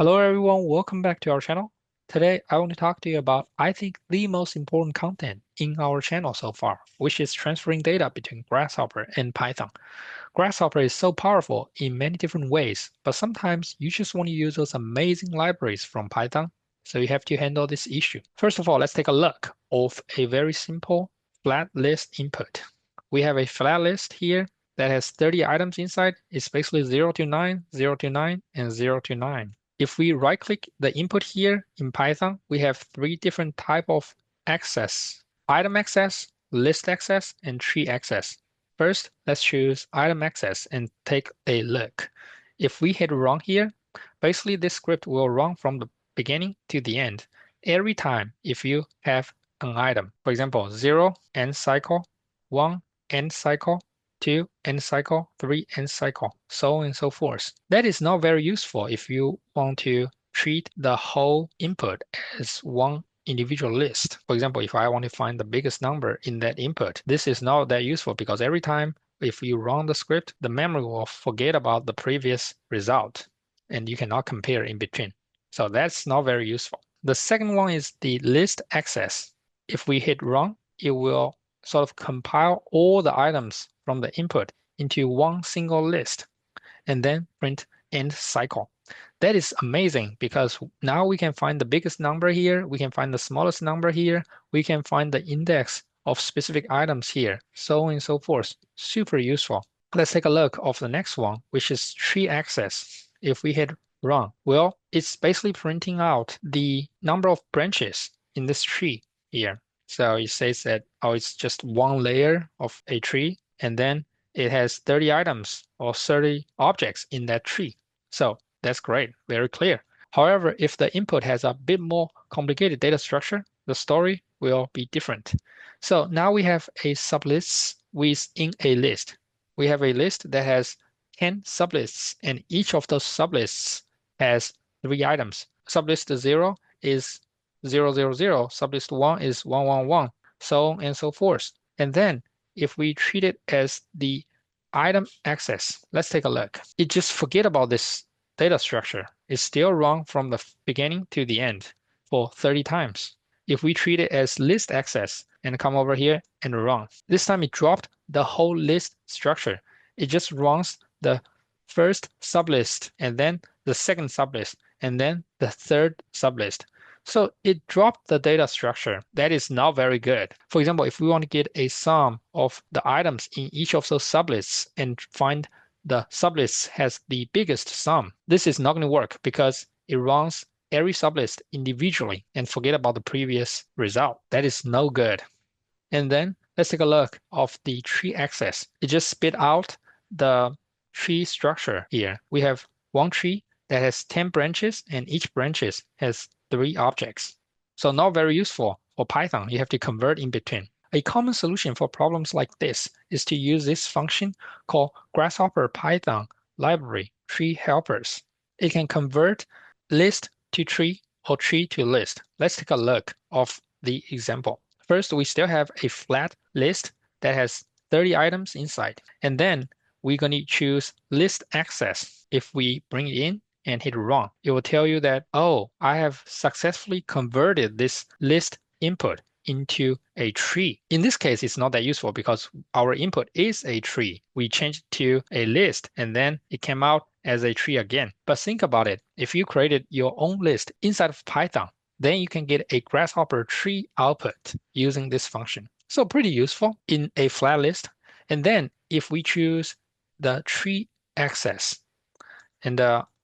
Hello everyone, welcome back to our channel. Today I want to talk to you about I think the most important content in our channel so far, which is transferring data between Grasshopper and Python. Grasshopper is so powerful in many different ways, but sometimes you just want to use those amazing libraries from Python, so you have to handle this issue. First of all, let's take a look of a very simple flat list input. We have a flat list here that has 30 items inside. It's basically 0 to 9, 0 to 9, and 0 to 9. If we right-click the input here in Python, we have three different type of access: item access, list access, and tree access. First, let's choose item access and take a look. If we hit run here, basically this script will run from the beginning to the end. Every time if you have an item, for example, 0 end cycle, 1 end cycle, 2 end cycle, 3 end cycle, so on and so forth. That is not very useful if you want to treat the whole input as one individual list. For example, if I want to find the biggest number in that input, this is not that useful because every time if you run the script, the memory will forget about the previous result and you cannot compare in between. So that's not very useful. The second one is the list access. If we hit run, it will sort of compile all the items from the input into one single list and then print end cycle. That is amazing because now we can find the biggest number here, we can find the smallest number here, we can find the index of specific items here, so on and so forth. Super useful. Let's take a look of the next one, which is tree access. If we hit run, well, it's basically printing out the number of branches in this tree here. So it says that, oh, it's just one layer of a tree, and then it has 30 items or 30 objects in that tree. So that's great, very clear. However, if the input has a bit more complicated data structure, the story will be different. So now we have a sublist within a list. We have a list that has 10 sublists, and each of those sublists has 3 items. Sublist 0 is 000, sublist 1 is 111, so on and so forth. And then if we treat it as the item access, let's take a look. It just forget about this data structure. It's still run from the beginning to the end for 30 times. If we treat it as list access and come over here and run, this time it dropped the whole list structure. It just runs the first sublist and then the second sublist and then the third sublist. So it dropped the data structure. That is not very good. For example, if we want to get a sum of the items in each of those sublists and find the sublist has the biggest sum, this is not going to work because it runs every sublist individually and forget about the previous result. That is no good. And then let's take a look of the tree access. It just spit out the tree structure here. We have one tree that has 10 branches and each branches has 3 objects. So not very useful for Python. You have to convert in between. A common solution for problems like this is to use this function called Grasshopper Python library tree helpers. It can convert list to tree or tree to list. Let's take a look of the example. First, we still have a flat list that has 30 items inside. And then we're going to choose list access. If we bring it in and hit run, it will tell you that, oh, I have successfully converted this list input into a tree. In this case, it's not that useful because our input is a tree. We changed it to a list and then it came out as a tree again. But think about it. If you created your own list inside of Python, then you can get a Grasshopper tree output using this function. So pretty useful in a flat list. And then if we choose the tree access, and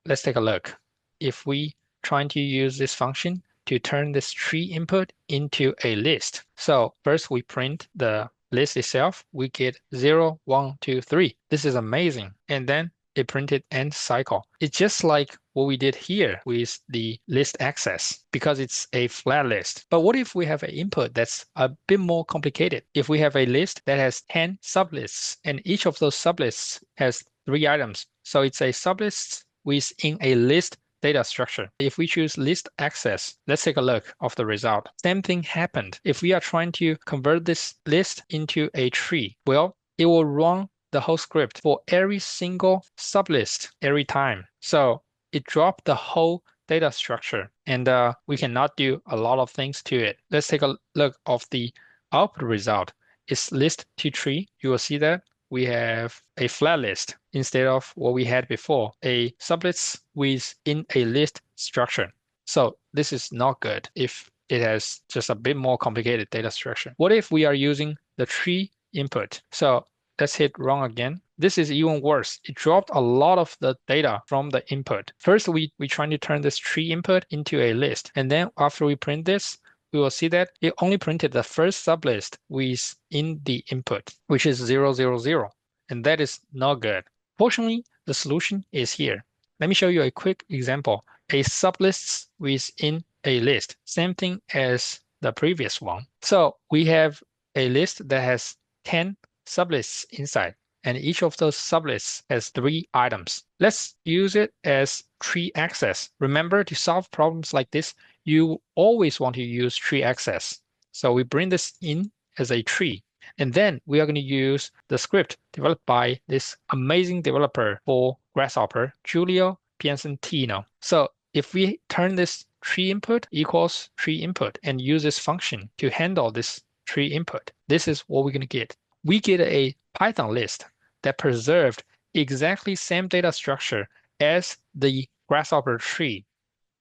let's take a look. If we trying to use this function to turn this tree input into a list. So first we print the list itself. We get 0, 1, 2, 3. This is amazing. And then it printed end cycle. It's just like what we did here with the list access because it's a flat list. But what if we have an input that's a bit more complicated? If we have a list that has 10 sublists and each of those sublists has 3 items. So it's a sublist within a list data structure. If we choose list access, let's take a look of the result. Same thing happened. If we are trying to convert this list into a tree, well, it will run the whole script for every single sublist every time. So it dropped the whole data structure, and we cannot do a lot of things to it. Let's take a look of the output result. It's list to tree. You will see that we have a flat list instead of what we had before, a sublist within a list structure. So this is not good if it has just a bit more complicated data structure. What if we are using the tree input? So let's hit run again. This is even worse. It dropped a lot of the data from the input. First, we trying to turn this tree input into a list. And then after we print this, we will see that it only printed the first sublist within the input, which is 0, 0, 0. And that is not good. Fortunately, the solution is here. Let me show you a quick example. A sublists within a list, same thing as the previous one. So we have a list that has 10 sublists inside, and each of those sublists has 3 items. Let's use it as tree access. Remember, to solve problems like this, you always want to use tree access. So we bring this in as a tree, and then we are going to use the script developed by this amazing developer for Grasshopper, Giulio Piacentino. So if we turn this tree input equals tree input and use this function to handle this tree input, this is what we're going to get. We get a Python list that preserved exactly same data structure as the Grasshopper tree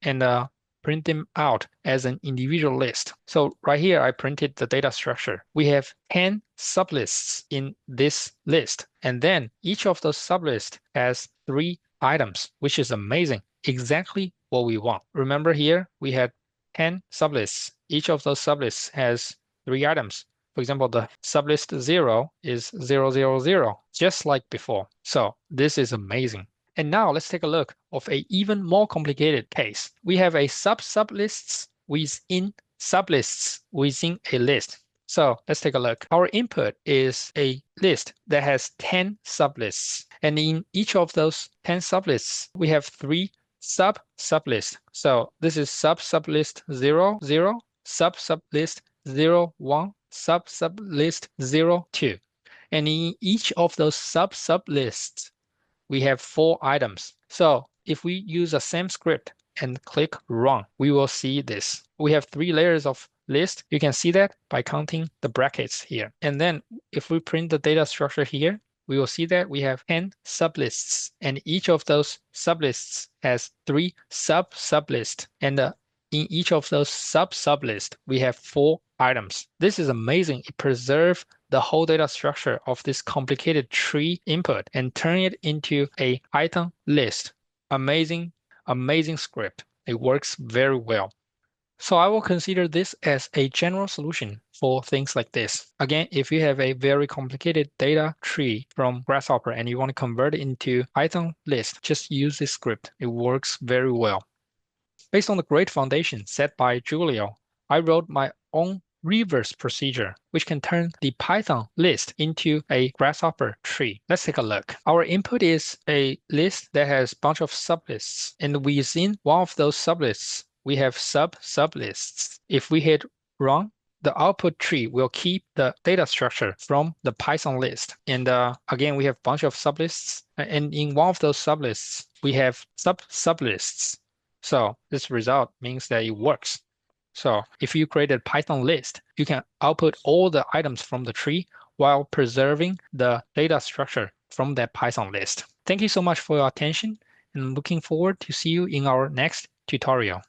and print them out as an individual list. So right here, I printed the data structure. We have 10 sublists in this list, and then each of those sublists has 3 items, which is amazing. Exactly what we want. Remember here, we had 10 sublists. Each of those sublists has 3 items. For example, the sublist 0 is 0, 0, 0, just like before. So this is amazing. And now let's take a look of an even more complicated case. We have a sublists within sublists within a list. So let's take a look. Our input is a list that has 10 sublists. And in each of those 10 sublists, we have 3 sublists. So this is sublist 0, 0, sublist 0, 1, sublist 0, 2. And in each of those sublists, we have 4 items. So if we use the same script and click run, we will see this. We have 3 layers of list. You can see that by counting the brackets here. And then if we print the data structure here, we will see that we have 10 sublists, and each of those sublists has 3 sublists. And in each of those sublists, we have 4 items. This is amazing. It preserves the whole data structure of this complicated tree input and turn it into a Python list. Amazing, amazing script. It works very well. So I will consider this as a general solution for things like this. Again, if you have a very complicated data tree from Grasshopper and you want to convert it into Python list, just use this script. It works very well. Based on the great foundation set by Giulio, I wrote my own reverse procedure, which can turn the Python list into a Grasshopper tree. Let's take a look. Our input is a list that has a bunch of sublists, and within one of those sublists, we have sublists. If we hit run, the output tree will keep the data structure from the Python list. And again, we have a bunch of sublists. And in one of those sublists, we have sublists. So this result means that it works. So if you create a Python list, you can output all the items from the tree while preserving the data structure from that Python list. Thank you so much for your attention, and looking forward to see you in our next tutorial.